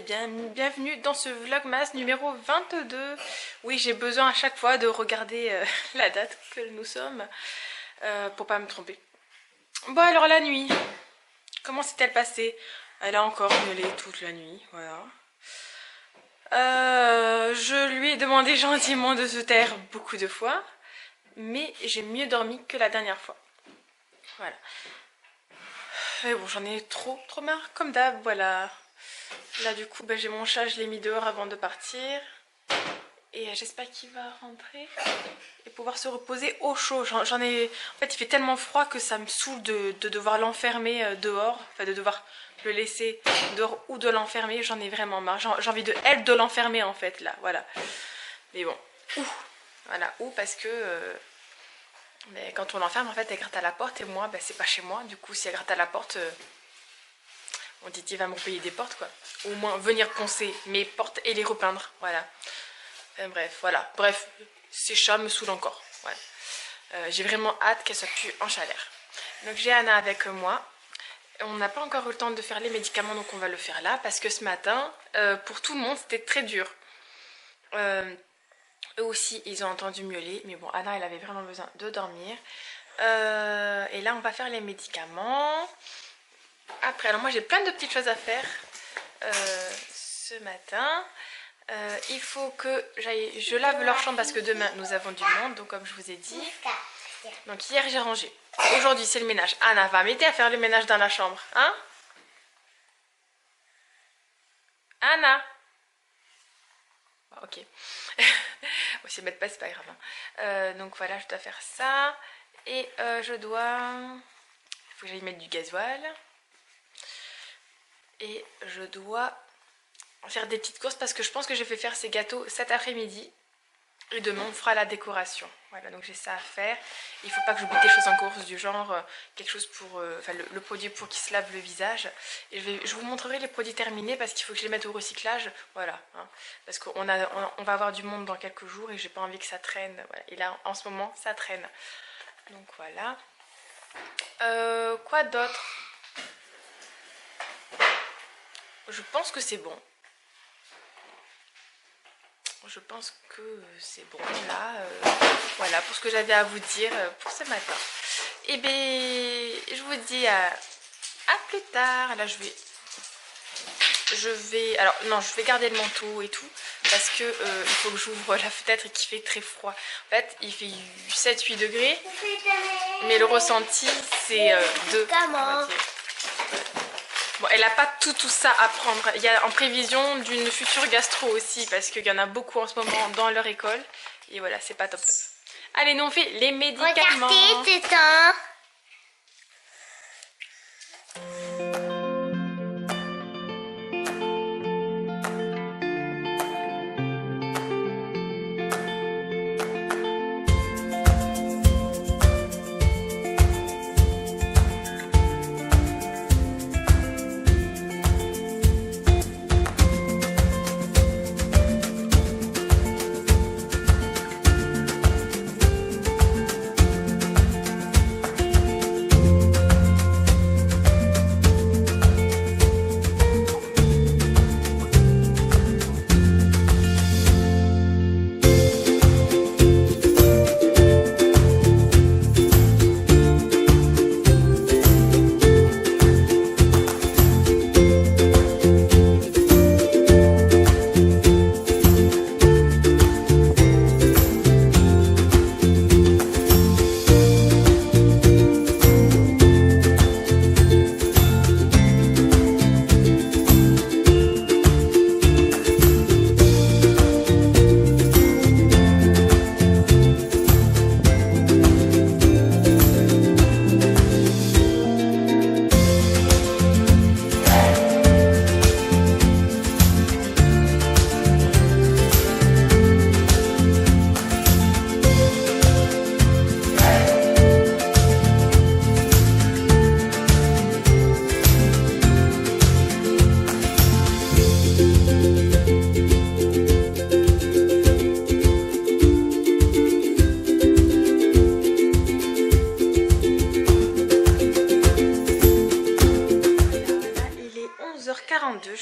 bien, bienvenue dans ce vlogmas numéro 22. Oui, j'ai besoin à chaque fois de regarder la date que nous sommes pour pas me tromper. Bon alors la nuit, comment s'est-elle passée? Elle a encore miaulé toute la nuit, voilà. Je lui ai demandé gentiment de se taire beaucoup de fois, mais j'ai mieux dormi que la dernière fois. Voilà. Mais bon, j'en ai trop marre, comme d'hab, voilà. Là du coup, j'ai mon chat, je l'ai mis dehors avant de partir. Et j'espère qu'il va rentrer et pouvoir se reposer au chaud. J'en ai... En fait, il fait tellement froid que ça me saoule de devoir l'enfermer dehors. Enfin, de devoir le laisser dehors ou de l'enfermer. J'en ai vraiment marre. J'ai envie de elle de l'enfermer en fait, là. Voilà. Mais bon. Ouh. Voilà. Ouh, parce que... mais quand on l'enferme, en fait, elle gratte à la porte. Et moi, c'est pas chez moi. Du coup, si elle gratte à la porte... on dit qu'il va me repayer des portes, quoi. Ou au moins venir poncer mes portes et les repeindre. Voilà. Bref, voilà. Bref, ces chats me saoulent encore. Ouais. J'ai vraiment hâte qu'elle soit plus en chaleur. Donc j'ai Anna avec moi. On n'a pas encore eu le temps de faire les médicaments, donc on va le faire là. Parce que ce matin, pour tout le monde, c'était très dur. Eux aussi, ils ont entendu miauler. Mais bon, Anna, elle avait vraiment besoin de dormir. Et là, on va faire les médicaments. Après, alors moi, j'ai plein de petites choses à faire ce matin. Il faut que je lave leur chambre parce que demain nous avons du monde, donc comme je vous ai dit. Donc hier j'ai rangé, aujourd'hui c'est le ménage. Anna va m'aider à faire le ménage dans la chambre, hein? Anna? Ok. Bon, si elle m'aide pas, c'est pas grave, hein. Donc voilà, je dois faire ça. Et je dois... Il faut que j'aille mettre du gasoil. Et je dois faire des petites courses parce que je pense que je vais faire ces gâteaux cet après-midi et demain on fera la décoration. Voilà, donc j'ai ça à faire. Il faut pas que j'oublie des choses en course du genre quelque chose pour enfin le produit pour qu'il se lave le visage. Et je vous montrerai les produits terminés parce qu'il faut que je les mette au recyclage. Voilà, hein, parce qu'on va avoir du monde dans quelques jours et j'ai pas envie que ça traîne. Voilà. Et là en ce moment ça traîne. Donc voilà. Quoi d'autre? Je pense que c'est bon. Je pense que c'est bon là, voilà pour ce que j'avais à vous dire pour ce matin. Et bien je vous dis à plus tard. Là je vais, alors non, je vais garder le manteau et tout parce que il faut que j'ouvre la fenêtre et qu'il fait très froid. En fait il fait 7-8 degrés mais le ressenti c'est 2 on va dire. Bon, elle n'a pas tout ça à prendre. Il y a en prévision d'une future gastro aussi, parce qu'il y en a beaucoup en ce moment dans leur école. Et voilà, c'est pas top. Allez, nous on fait les médicaments. Regardez, c'est un...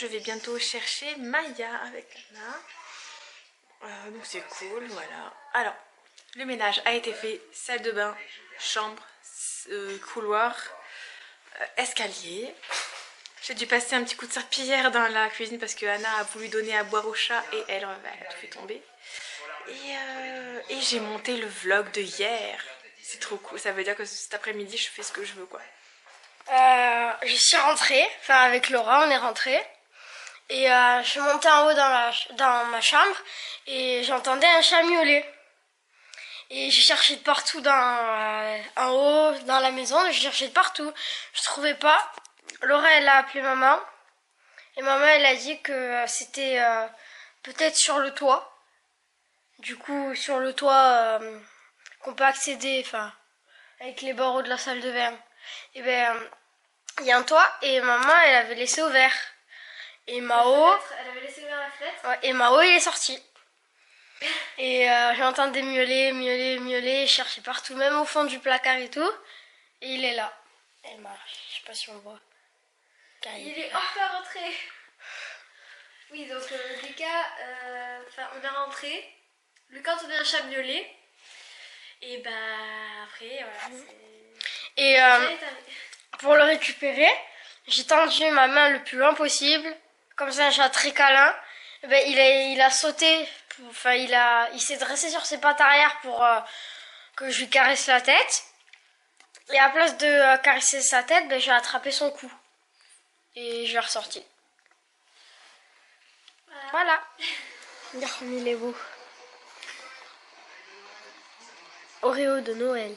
je vais bientôt chercher Maya avec Anna. Donc c'est cool, voilà. Alors, le ménage a été fait, salle de bain, chambre, couloir, escalier. J'ai dû passer un petit coup de serpillière dans la cuisine parce que Anna a voulu donner à boire au chat et elle a tout fait tomber. Et j'ai monté le vlog de hier. C'est trop cool, ça veut dire que cet après-midi je fais ce que je veux quoi. Je suis rentrée, enfin avec Laura on est rentrée. Et je suis montée en haut dans ma chambre et j'entendais un chat miauler. Et j'ai cherché de partout en haut, dans la maison, j'ai cherché de partout. Je trouvais pas. Laura elle a appelé maman. Et maman elle a dit que c'était peut-être sur le toit. Du coup sur le toit qu'on peut accéder, enfin avec les barreaux de la salle de bain. Et ben il y a un toit et maman elle avait laissé ouvert. Et Mao, elle avait laissé ouvert la fenêtre. ouais, et Mao il est sorti. Et j'entendais miauler, je cherchais partout, même au fond du placard et tout. Et il est là. Elle marche, je sais pas si on le voit. Il est enfin rentré. Oui, donc Lucas, on est rentré. Lucas entendait un chat miauler. Et bah après, voilà. Et pour le récupérer, j'ai tendu ma main le plus loin possible. Comme c'est un chat très câlin. Et ben, il a sauté, enfin il s'est dressé sur ses pattes arrière pour que je lui caresse la tête. Et à place de caresser sa tête, ben, j'ai attrapé son cou. Et je l'ai ressorti. Voilà. Il est beau. Oreo de Noël.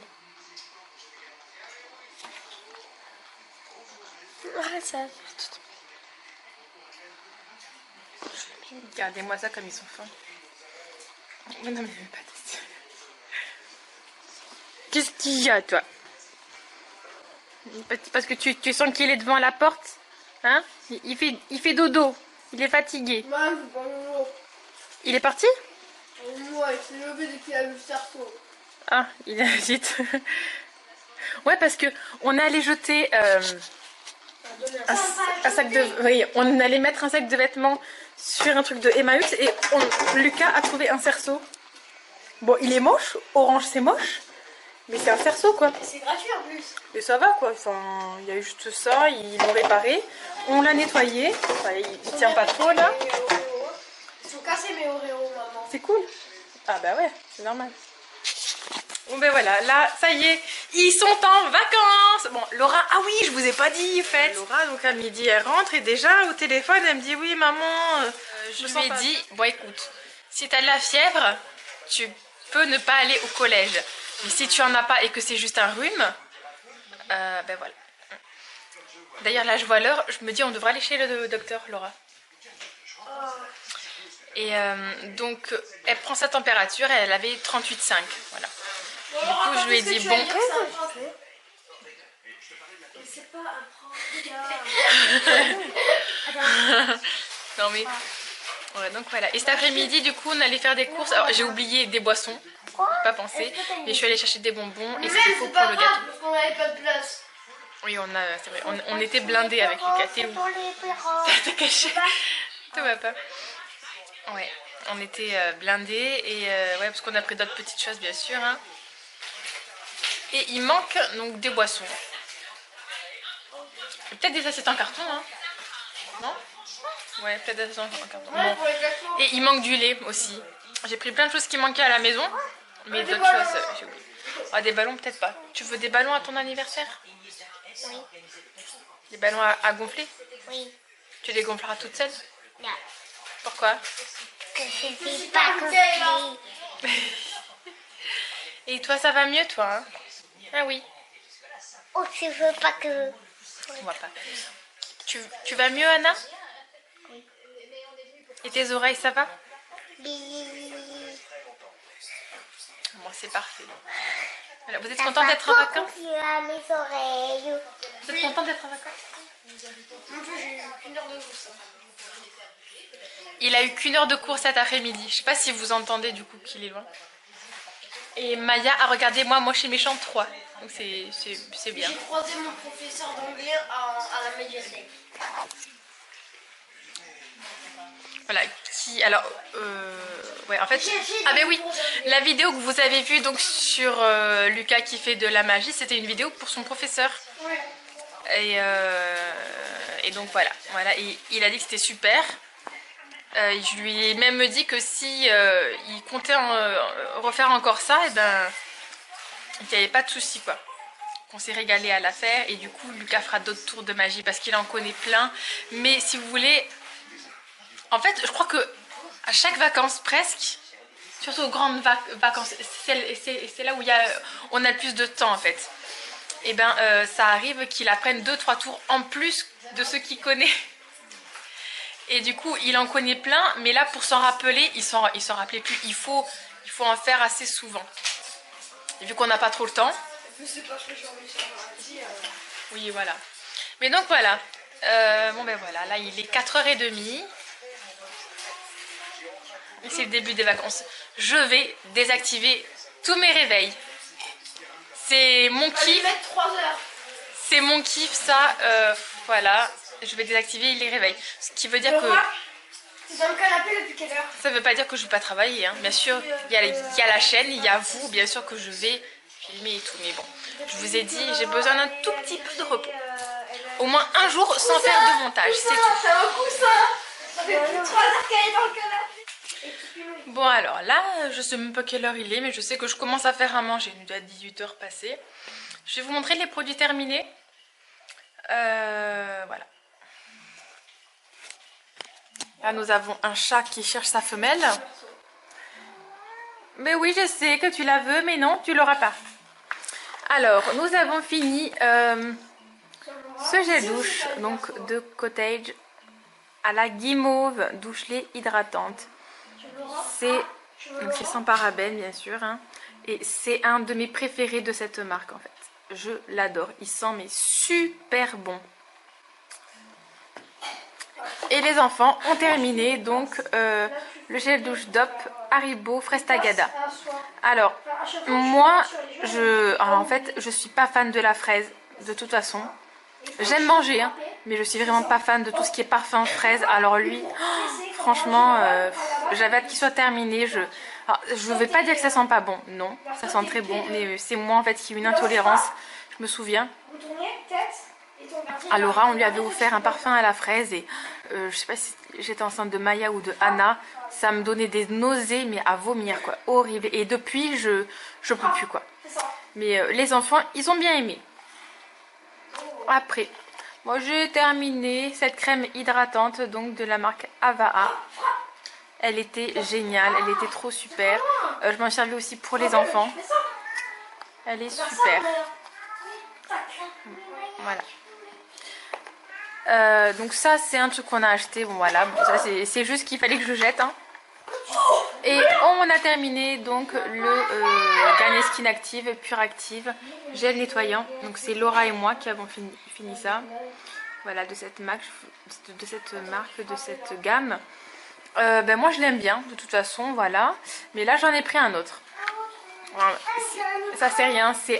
Ah, ça. Regardez-moi ça comme ils sont fins. Non mais pas tester. Qu'est-ce qu'il y a toi? Parce que tu sens qu'il est devant la porte. Hein? Il fait dodo. Il est fatigué. Il est parti? Moi, il s'est levé dès qu'il a vu le cerceau. Ah, il est vite. Ouais, parce que on allait jeter un sac de... Oui, on allait mettre un sac de vêtements sur un truc de Emmaüs et Lucas a trouvé un cerceau. Bon, il est moche, orange c'est moche, mais c'est un cerceau quoi. C'est gratuit en plus. Et ça va quoi, enfin, il y a eu juste ça, ils l'ont réparé, on l'a nettoyé, enfin, il tient pas trop là. Ils sont cassés mes Oreos, maman. C'est cool. Ah bah ouais, c'est normal. Bon ben voilà, là ça y est, ils sont en vacances. Bon, Laura, ah oui, je vous ai pas dit en fait. Laura, donc à midi elle rentre et déjà au téléphone elle me dit oui maman, je lui ai dit, bon écoute, si t'as de la fièvre, tu peux ne pas aller au collège. Mais si tu en as pas et que c'est juste un rhume, ben voilà. D'ailleurs là je vois l'heure, je me dis on devrait aller chez le docteur Laura. Et donc elle prend sa température et elle avait 38,5, voilà. Du coup, je lui ai dit bon. C'est pas un Non mais. Ouais, donc voilà. Et cet après-midi, du coup, on allait faire des courses. Alors, j'ai oublié des boissons, pas pensé. Mais je suis allée chercher des bonbons et ce qu'il faut pour le gâteau. Parce qu'on n'avait pas de place. Oui, c'est vrai. On était blindés avec Lucas. T'es où? T'es caché? Tout va pas. Ouais, on était blindés et ouais, parce qu'on a pris d'autres petites choses, bien sûr. Hein. Et il manque donc des boissons. Peut-être des assiettes en carton, hein? Non? Ouais, peut-être des assiettes en carton. Bon. Et il manque du lait aussi. J'ai pris plein de choses qui manquaient à la maison, mais d'autres choses, j'ai oublié. Ah, des ballons, peut-être pas. Tu veux des ballons à ton anniversaire? Oui. Des ballons à gonfler? Oui. Tu les gonfleras toute seule? Non. Pourquoi? Que c'est pas gonflé. Et toi, ça va mieux, toi, hein? Ah oui. Oh, tu veux pas que... On voit pas. Tu vas mieux, Anna? Oui. Et tes oreilles, ça va? Oui. Bon, c'est parfait. Voilà, vous êtes content d'être en vacances? À mes oreilles. Vous êtes content d'être en vacances? J'ai eu qu'une heure de course. Il a eu qu'une heure de course cet après-midi. Je sais pas si vous entendez du coup qu'il est loin. Et Maya a regardé moi chez Méchant 3. Donc c'est bien. J'ai croisé mon professeur d'anglais à la médiathèque. Voilà, alors, ouais, en fait, ah mais oui, la vidéo que vous avez vue donc sur Lucas qui fait de la magie, c'était une vidéo pour son professeur. Et donc voilà, il a dit que c'était super. Je lui ai même dit que si il comptait refaire encore ça, et ben, il n'y avait pas de souci quoi. On s'est régalé à la faire et du coup Lucas fera d'autres tours de magie parce qu'il en connaît plein. Mais si vous voulez, en fait, je crois que à chaque vacances presque, surtout aux grandes vacances, c'est là où on a le plus de temps en fait. Et ben ça arrive qu'il apprenne 2-3 tours en plus de ceux qu'il connaît. Et du coup il en connaît plein, mais là pour s'en rappeler, il s'en rappelait plus. Il faut en faire assez souvent. Et vu qu'on n'a pas trop le temps. Oui voilà. Mais donc voilà. Bon ben voilà, là il est 4h30. Et c'est le début des vacances. Je vais désactiver tous mes réveils. C'est mon kiff. C'est mon kiff ça. Voilà. Je vais désactiver les réveils. Ce qui veut dire que... C'est dans le canapé depuis quelle heure? Ça veut pas dire que je vais pas travailler. Hein. Bien sûr, il y a la chaîne, il y a vous. Bien sûr que je vais filmer et tout. Mais bon, je vous ai dit, j'ai besoin d'un tout petit peu de repos. Au moins un jour sans faire de montage. C'est tout. C'est un coussin. Ça fait plus de 3 heures qu'elle est dans le canapé. Bon alors là, je sais même pas quelle heure il est, mais je sais que je commence à faire à manger. Il doit être 18h passé. Je vais vous montrer les produits terminés. Voilà. Là nous avons un chat qui cherche sa femelle. Mais oui, je sais que tu la veux, mais non, tu l'auras pas. Alors, nous avons fini ce gel douche, donc de Cottage à la guimauve, douche-lait hydratante. C'est sans parabènes bien sûr, hein, et c'est un de mes préférés de cette marque en fait. Je l'adore, il sent mais super bon. Et les enfants ont terminé donc le gel douche DOP Haribo Fraise Tagada. Alors moi en fait je suis pas fan de la fraise de toute façon. J'aime manger hein, mais je suis vraiment pas fan de tout ce qui est parfum fraise. Alors lui franchement j'avais hâte qu'il soit terminé. Je vais pas dire que ça sent pas bon, non, ça sent très bon, mais c'est moi en fait qui ai une intolérance. Je me souviens, à Laura on lui avait offert un parfum à la fraise et je sais pas si j'étais enceinte de Maya ou de Anna, ça me donnait des nausées mais à vomir quoi, horrible. Et depuis je peux plus quoi. Mais les enfants ils ont bien aimé. Après moi j'ai terminé cette crème hydratante donc de la marque Avaa. Elle était géniale, elle était trop super. Je m'en servais aussi pour les enfants. Elle est super. Voilà. Donc ça c'est un truc qu'on a acheté. Bon voilà, bon, ça c'est juste qu'il fallait que je jette. Hein. Et on a terminé donc le Garnier Skin Active Pure Active gel nettoyant. Donc c'est Laura et moi qui avons fini ça. Voilà, de cette marque, de cette gamme. Ben moi je l'aime bien de toute façon, voilà. Mais là j'en ai pris un autre. Voilà. Ça c'est rien, c'est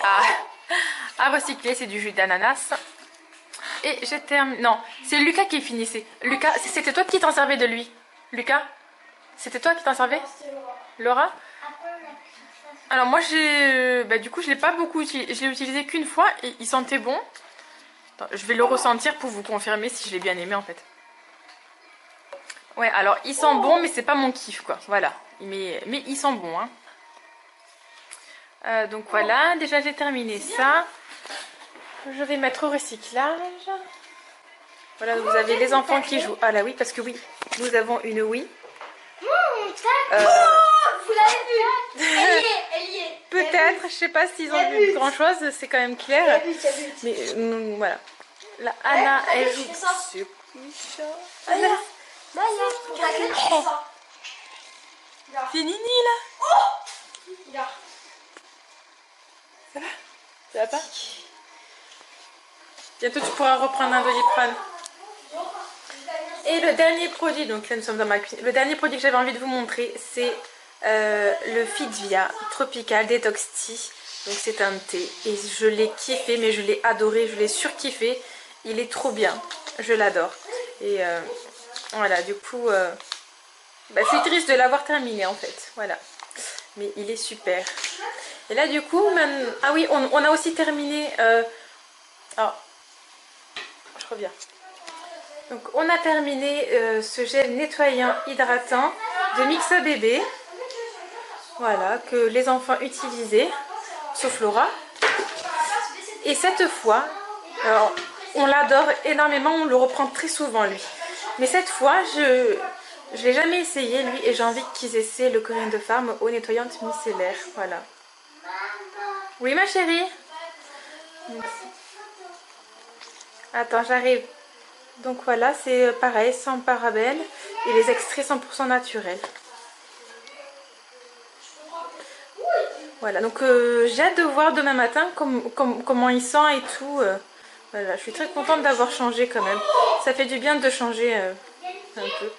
à recycler, c'est du jus d'ananas. Et je termine. Non, c'est Lucas qui finissait. Lucas, c'était toi qui t'en servais de lui. Lucas, c'était toi qui t'en servais? Laura? Alors moi du coup je l'ai pas beaucoup utilisé. Je l'ai utilisé qu'une fois et il sentait bon. Attends, je vais le ressentir pour vous confirmer si je l'ai bien aimé en fait. Ouais, alors il sent bon, mais c'est pas mon kiff quoi. Voilà. Mais il sent bon. Hein. Donc voilà, déjà j'ai terminé ça. Je vais mettre au recyclage. Voilà, vous avez les enfants qui jouent. Ah là oui, parce que oui, nous avons une Wii. Vous l'avez vue? Elle y est. Peut-être, je sais pas s'ils ont vu grand chose, c'est quand même clair. Mais voilà. Là, Anna, elle joue sur Anna. C'est Nini là. Ça va? Ça va pas? Bientôt tu pourras reprendre un Doliprane. Et le dernier produit, donc là nous sommes dans ma cuisine. Le dernier produit que j'avais envie de vous montrer, c'est le Fitvia Tropical Detox Tea. Donc c'est un thé et je l'ai kiffé, mais je l'ai adoré, je l'ai surkiffé. Il est trop bien, je l'adore. Et voilà, du coup Bah, c'est triste de l'avoir terminé en fait, voilà. Mais il est super. Et là du coup, ah oui, on a aussi terminé... Alors, je reviens. Donc on a terminé ce gel nettoyant hydratant de Mixa Bébé. Voilà, que les enfants utilisaient, sauf Laura. Et cette fois, alors, on l'adore énormément, on le reprend très souvent lui. Mais cette fois, je l'ai jamais essayé lui et j'ai envie qu'ils essaient le Corinne de Farm eau nettoyante micellaire. Voilà. Oui ma chérie. Attends, j'arrive. Donc voilà, c'est pareil, sans parabènes et les extraits 100% naturels. Voilà, donc j'ai hâte de voir demain matin comment il sent et tout. Voilà, je suis très contente d'avoir changé quand même. Ça fait du bien de changer un peu.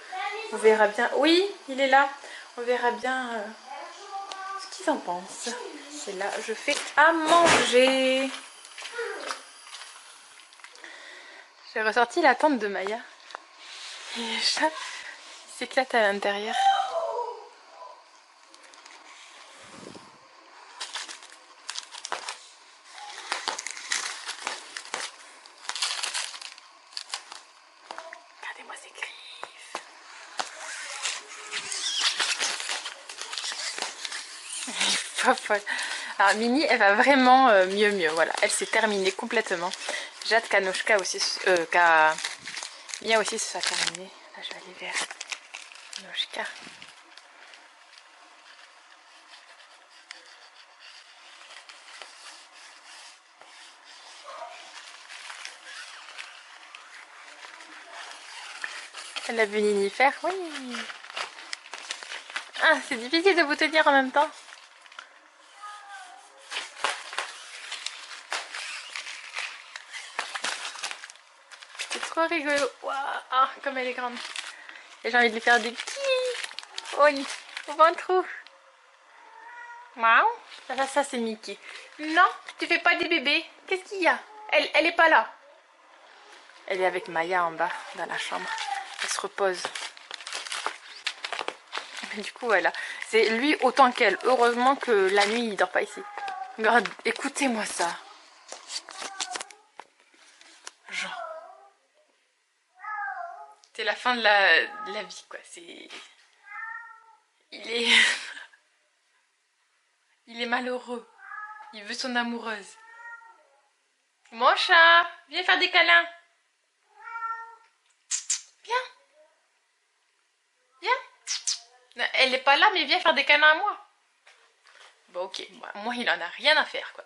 On verra bien. Oui, il est là. On verra bien ce qu'ils en pensent. Et là, je fais à manger. J'ai ressorti la tente de Maya. Et le chat s'éclate à l'intérieur. Regardez-moi ces griffes. Elle est pas folle. Alors Mini, elle va vraiment mieux. Voilà, elle s'est terminée complètement. J'ai hâte qu'Anoshka aussi, Mia aussi se soit terminée. Là, je vais aller vers Anoshka. Elle a vu Nini faire, oui. Ah, c'est difficile de vous tenir en même temps. C'est trop rigolo. Waouh, ah, comme elle est grande. Et j'ai envie de lui faire des petits. Oh, au ventre. Waouh. Ça c'est Mickey. Non, tu fais pas des bébés. Qu'est-ce qu'il y a? Elle est pas là. Elle est avec Maya en bas, dans la chambre. Elle se repose. Mais du coup, voilà. C'est lui autant qu'elle. Heureusement que la nuit, il dort pas ici. Regarde, écoutez-moi ça. Genre. C'est la fin de la vie, quoi. C'est... Il est... Il est malheureux. Il veut son amoureuse. Mon chat, viens faire des câlins. Viens. Viens. Elle n'est pas là, mais viens faire des câlins à moi. Bon, ok. Moi, il en a rien à faire, quoi.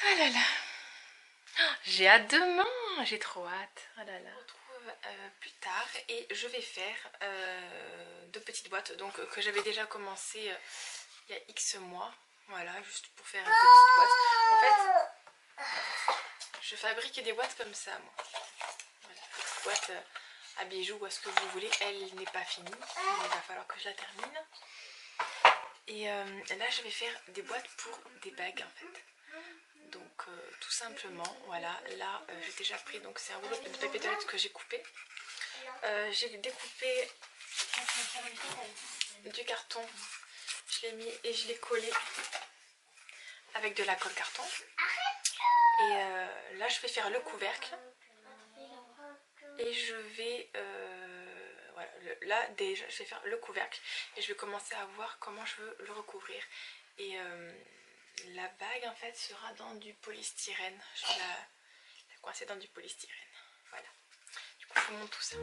Ah là là. J'ai hâte demain. J'ai trop hâte. Ah là là. On se retrouve plus tard et je vais faire 2 petites boîtes donc que j'avais déjà commencé il y a X mois. Voilà, juste pour faire une petite boîte. En fait, je fabrique des boîtes comme ça, moi. Voilà, petite boîte à bijoux ou à ce que vous voulez. Elle n'est pas finie. Il va falloir que je la termine. Et là, je vais faire des boîtes pour des bagues, en fait. Donc, tout simplement, voilà. Là, j'ai déjà pris, donc c'est un rouleau de papier toilette que j'ai coupé. J'ai découpé du carton. Je l'ai mis et je l'ai collé avec de la colle carton. Et là, je vais faire le couvercle. Et je vais... voilà, là, déjà, je vais faire le couvercle. Et je vais commencer à voir comment je veux le recouvrir. Et la bague, en fait, sera dans du polystyrène. Je vais la coincer dans du polystyrène. Voilà. Du coup, je vous montre tout ça.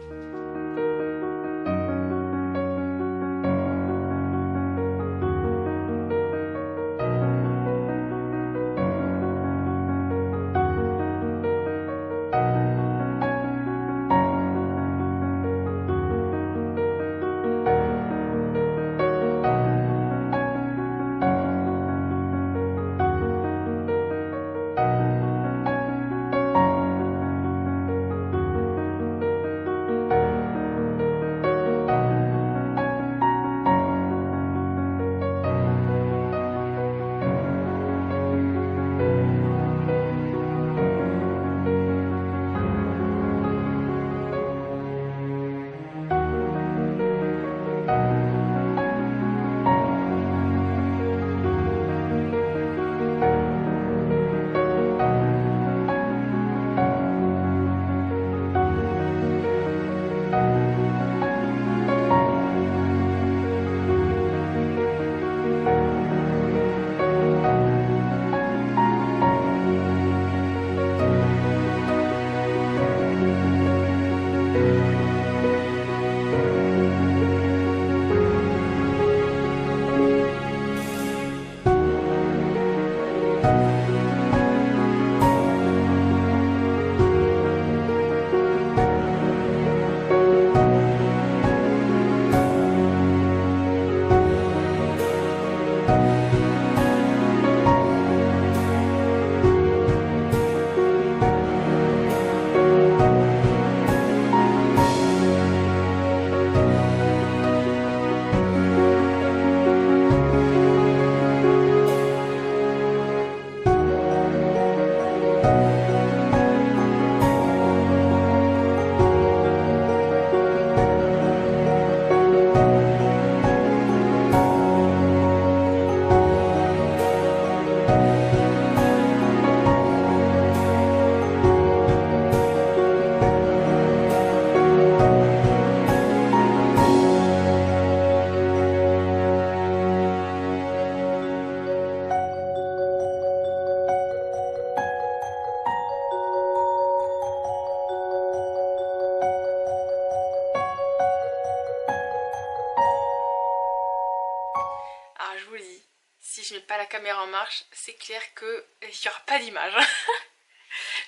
si je mets pas la caméra en marche, c'est clair qu'il n'y aura pas d'image.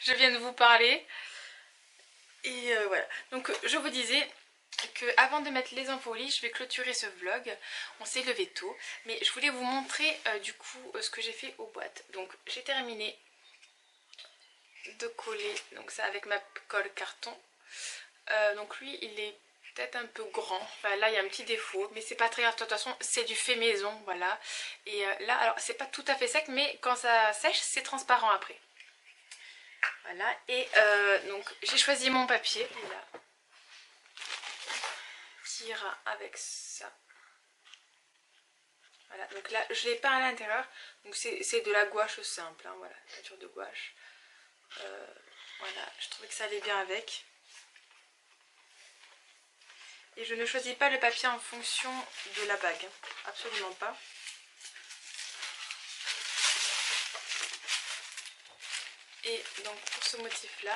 Je viens de vous parler. Et voilà. Donc je vous disais que avant de mettre les infos au lit, je vais clôturer ce vlog. On s'est levé tôt. Mais je voulais vous montrer du coup ce que j'ai fait aux boîtes. Donc j'ai terminé de coller donc ça avec ma colle carton. Donc lui il est peut-être un peu grand, enfin là il y a un petit défaut mais c'est pas très grave, de toute façon c'est du fait maison, voilà. Et là alors c'est pas tout à fait sec mais quand ça sèche c'est transparent après, voilà. Et donc j'ai choisi mon papier, il est là, qui ira avec ça, voilà. Donc là je l'ai peint à l'intérieur, donc c'est de la gouache simple, hein, voilà, peinture de gouache. Voilà, je trouvais que ça allait bien avec. Et je ne choisis pas le papier en fonction de la bague, hein. Absolument pas. Et donc pour ce motif là,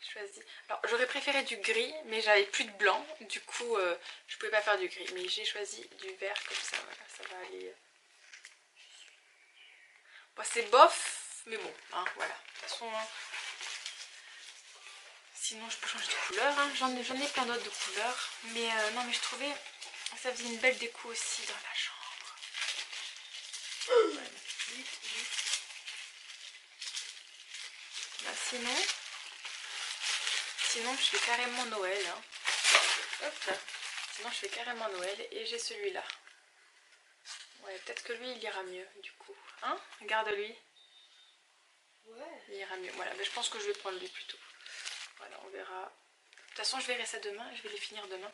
je choisis. Alors j'aurais préféré du gris, mais j'avais plus de blanc, du coup je pouvais pas faire du gris. Mais j'ai choisi du vert comme ça, voilà, ça va aller. Bon, c'est bof, mais bon, hein, voilà. De toute façon, hein, sinon je peux changer de couleur, hein. J'en ai plein d'autres de couleurs. Mais non, mais je trouvais que ça faisait une belle déco aussi dans la chambre. Voilà. Vite, vite. Bah, sinon je fais carrément Noël, hein. Hop là. Sinon je fais carrément Noël et j'ai celui-là. Ouais, peut-être que lui il ira mieux du coup. Hein? Regarde lui. Ouais. Il ira mieux. Voilà, mais je pense que je vais prendre lui plutôt. Voilà, on verra. De toute façon je verrai ça demain, je vais les finir demain.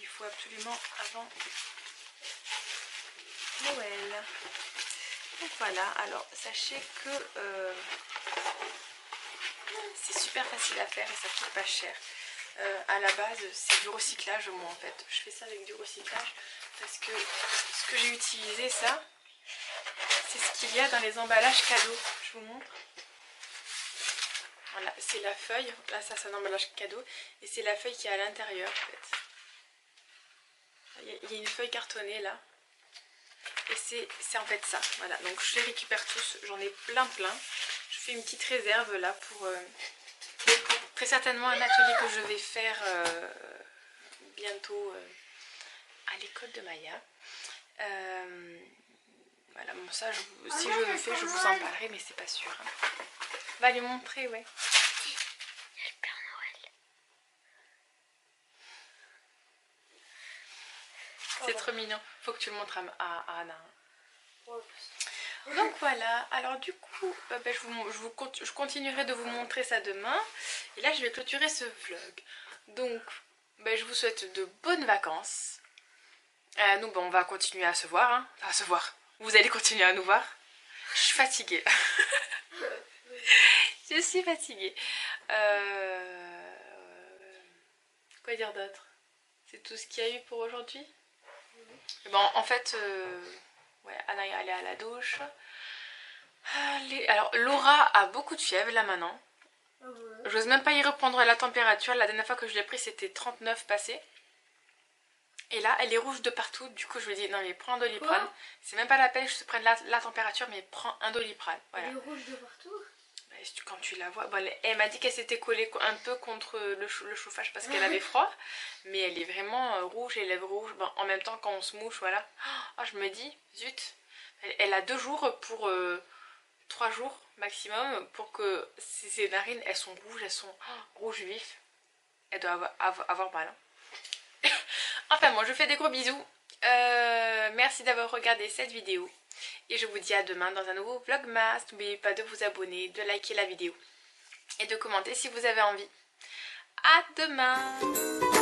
Il faut absolument avant Noël. Donc voilà, alors sachez que c'est super facile à faire et ça coûte pas cher. À la base c'est du recyclage, moi en fait. Je fais ça avec du recyclage parce que ce que j'ai utilisé, ça, c'est ce qu'il y a dans les emballages cadeaux. Je vous montre. Voilà, c'est la feuille. Là ça c'est un emballage cadeau et c'est la feuille qui est à l'intérieur en fait. Il y a une feuille cartonnée là. Et c'est en fait ça, voilà, donc je les récupère tous, j'en ai plein. Je fais une petite réserve là pour très certainement un atelier que je vais faire bientôt à l'école de Maya. Voilà, bon ça, si je le fais, je vous en parlerai, mais c'est pas sûr. Hein. On va lui montrer, ouais. Il y a le Père Noël. C'est trop mignon, faut que tu le montres à Anna. Donc voilà, alors du coup je continuerai de vous montrer ça demain. Et là je vais clôturer ce vlog. Donc je vous souhaite de bonnes vacances. Nous on va continuer à se voir, hein. Enfin, à se voir, vous allez continuer à nous voir. Je suis fatiguée. Je suis fatiguée. Quoi dire d'autre? C'est tout ce qu'il y a eu pour aujourd'hui. Bon, en fait, ouais, Anna est allée à la douche. Alors, Laura a beaucoup de fièvre là maintenant. J'ose même pas y reprendre la température. La dernière fois que je l'ai pris, c'était 39 passé. Et là, elle est rouge de partout. Du coup, je lui ai dit, non mais prends un Doliprane. C'est même pas la peine que je te prenne la température, mais prends un Doliprane. Voilà. Elle est rouge de partout. Quand tu la vois, bon, elle m'a dit qu'elle s'était collée un peu contre le chauffage parce qu'elle avait froid, mais elle est vraiment rouge, les lèvres rouges. Bon, en même temps quand on se mouche, voilà. Oh, je me dis, zut, elle a 2 jours pour 3 jours maximum pour que ses narines, elles sont rouges, elles sont rouges vifs. Elle doit avoir mal. Hein. Enfin bon, je vous fais des gros bisous. Merci d'avoir regardé cette vidéo. Et je vous dis à demain dans un nouveau vlogmas. N'oubliez pas de vous abonner, de liker la vidéo et de commenter si vous avez envie. À demain!